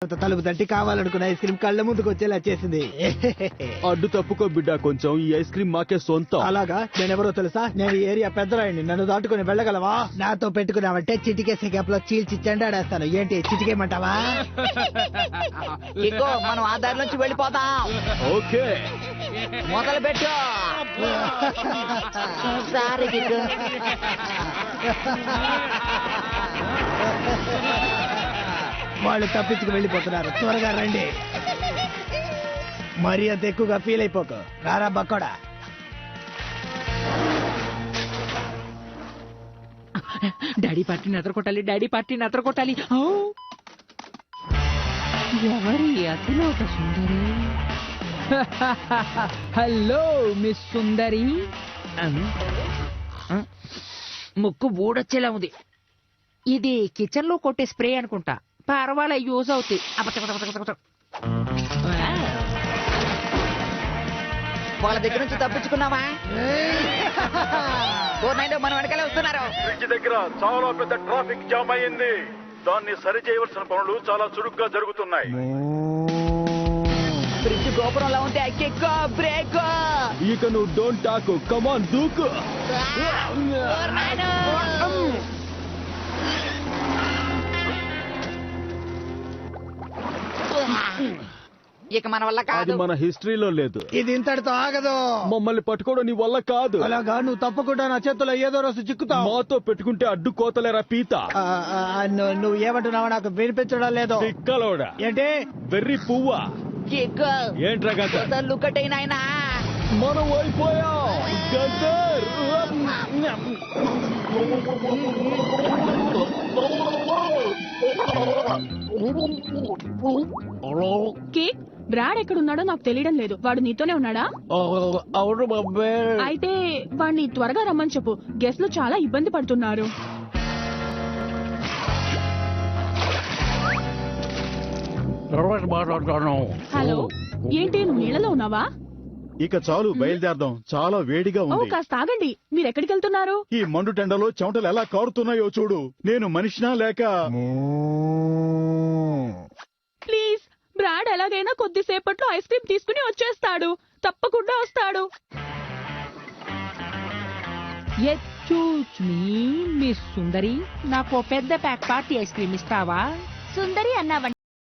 తలుపు తట్టి కావాలనుకున్న ఐస్ క్రీమ్ కళ్ళ ముందుకు వచ్చేలా చేసింది. అడ్డు తప్పుకో బిడ్డ, కొంచెం ఈ ఐస్ క్రీమ్ మాకే సొంతం. అలాగా? నేనెవరో తెలుసా? నేను ఈ ఏరియా పెద్దరాయండి. నన్ను దాటుకుని వెళ్ళగలవా? నాతో పెట్టుకున్నావంటే చిటికేసే గ్యాప్ లో చీల్చి చెండాడేస్తాను. ఏంటి చిటికేయమంటావా? ఇగో మనం ఆ దారి నుంచి వెళ్ళిపోతాం. ఓకే మొదలు పెట్టు. సారీ గిగ్గు. వాళ్ళు తప్పించుకు వెళ్ళిపోతున్నారు. త్వరగా రండి. మరీ అంత ఎక్కువగా ఫీల్ అయిపోకు. రారా బక్కోడా. డాడీ పార్టీని ఎదరకొట్టాలి, డాడీ పార్టీని ఎదరకొట్టాలి. ఎవరి అతిలోక సుందరి? హలో మిస్ సుందరి. ముక్కు ఊడొచ్చేలా ఉంది. ఇది కిచెన్ లో కొట్టే స్ప్రే అనుకుంటా. పర్వాలే, యూజ్ అవుతాయి. వాళ్ళ దగ్గర నుంచి తప్పించుకున్నావా? మన వెనకాలే వస్తున్నారు. బ్రిడ్జ్ దగ్గర చాలా పెద్ద ట్రాఫిక్ జామ్ అయింది. దాన్ని సరి చేయవలసిన పనులు చాలా చురుగ్గా జరుగుతున్నాయి. బ్రిడ్జ్ గోపురంలో ఉంటే ఎక్కో బ్రేక్. ఇక నువ్వు డోంట్ టాక్, కమాన్ దూకు. ఇక మన వల్ల అది కాదు. మన హిస్టరీలో లేదు. ఇది ఇంతటితో ఆగదు. మమ్మల్ని పట్టుకోవడం నీ వల్ల కాదు. అలాగా? నువ్వు తప్పకుండా నా చేతిలో ఏదో రోజు చిక్కుతావు. మాతో పెట్టుకుంటే అడ్డు కోతలేరా పీత. నువ్వు ఏమంటున్నావో నాకు వినిపించడం లేదు. తిక్కలోడా, ఏంటి? వెర్రి పువ్వా. ఇగో ఏంట్రా గంట? లుక్కటై నాయనా. మనం అయిపోయాం గందర్. కేక్, బ్రాడ్ ఎక్కడున్నాడో నాకు తెలియడం లేదు. వాడు నీతోనే ఉన్నాడా? అవును బాబే. అయితే వాడిని త్వరగా రమ్మని చెప్పు. గెస్ట్లు చాలా ఇబ్బంది పడుతున్నారు. హలో, ఏంటి నువ్వు నీళ్ళలో ఉన్నావా? ఇక చాలు, బయలుదేరదాం. చాలా వేడిగా ఓ ఉంది. కాస్త ఆగండి. మీరు ఎక్కడికి వెళ్తున్నారు? ఈ మండు టెండలో చెమటలు ఎలా కారుతున్నాయో చూడు. నేను మనిషినా లేక ప్లీజ్, బ్రాడ్ ఎలాగైనా కొద్దిసేపట్లో ఐస్ క్రీమ్ తీసుకుని వచ్చేస్తాడు. తప్పకుండా వస్తాడు. ఎక్స్క్యూజ్ మీ మిస్ సుందరి, నాకు పెద్ద ప్యాక్ పార్టీ ఐస్ క్రీమ్ ఇస్తావా? సుందరి అన్నావంటే